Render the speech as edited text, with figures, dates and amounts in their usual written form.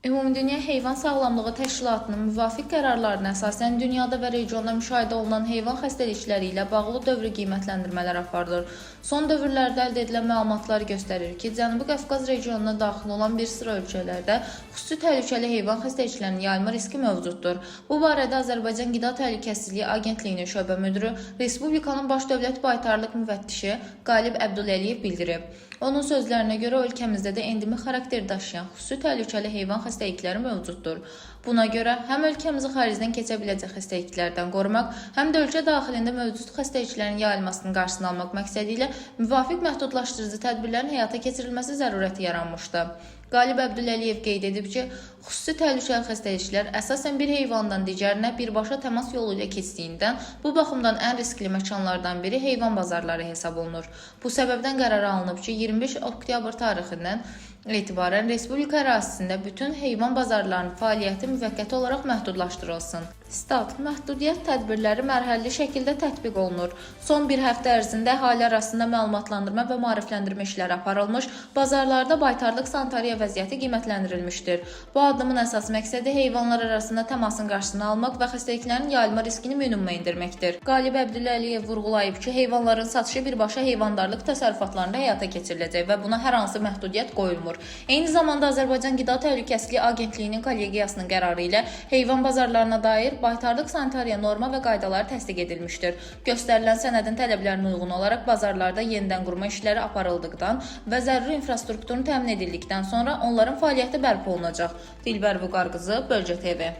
Ümumdünya Heyvan Sağlamlığı Təşkilatının müvafiq qərarlarına əsasən dünyada və regionda müşahidə olunan heyvan xəstəlikləri ilə bağlı dövrü qiymətləndirmələr aparılır. Son dövrlərdə əldə edilən məlumatlar göstərir ki, Cənubi Qafqaz regionuna daxil olan bir sıra ölkələrdə xüsusi təhlükəli heyvan xəstəliklərinin yayılma riski mövcuddur. Bu barədə Azərbaycan Qida Təhlükəsizliyi Agentliyinin şöbə müdiri, Respublikanın Baş Dövlət Baytarlıq Müfəttişi Qalib Əbdüləliyev bildirib. Onun sözlərinə görə ölkəmizdə də endemik xarakter daşıyan xüsusi təhlükəli heyvan xəstəlikləri mövcuddur. Buna görə həm ölkəmizi xaricdən keçə biləcək xəstəliklərdən qorumaq, həm də ölkə daxilində mövcud xəstəliklərin yayılmasının qarşısını almaq məqsədi ilə müvafiq məhdudlaşdırıcı tədbirlərin həyata keçirilməsi zərurəti yaranmışdır. Qalib Əbdüləliyev qeyd edib ki, xüsusi təhlükəli xəstəliklər əsasən bir heyvandan digərinə birbaşa təmas yolu ilə keçdiyindən, bu baxımdan ən riskli məkanlardan biri heyvan bazarları hesab olunur. Bu səbəbdən qərar alınıb ki, 25 oktyabr tarixindən etibarən Respublika ərazisində bütün heyvan bazarlarının fəaliyyəti müvəqqəti olaraq məhdudlaşdırılsın. Stat, məhdudiyyət tədbirləri mərhələli şəkildə tətbiq olunur. Son bir həftə ərzində əhali arasında məlumatlandırma və maarifləndirmə işləri aparılmış, bazarlarda baytarlıq sanitariya vəziyyəti qiymətləndirilmişdir. Bu addımın əsas məqsədi heyvanlar arasında təmasın qarşısını almaq və xəstəliklərin yayılma riskini minimuma endirməkdir. Qalib Əbdüləliyev vurğulayıb ki, heyvanların satışı birbaşa heyvandarlıq təsərrüfatlarında həyata keçiriləcək və buna hər hansı məhdudiyyət qoyulmur. Eyni zamanda Azərbaycan Qida Təhlükəsizliyi Agentliyinin kollegiyasının qərarı ilə heyvan bazarlarına dair baytarlıq sanitariya norma və qaydaları təsdiq edilmişdir. Göstərilən sənədin tələblərinə uyğun olaraq bazarlarda yenidən qurma işləri aparıldıqdan və zəruri infrastrukturun təmin edildikdən sonra onların fəaliyyəti bərpa olunacaq. Dilbər Vüqar qızı, Bölgə TV.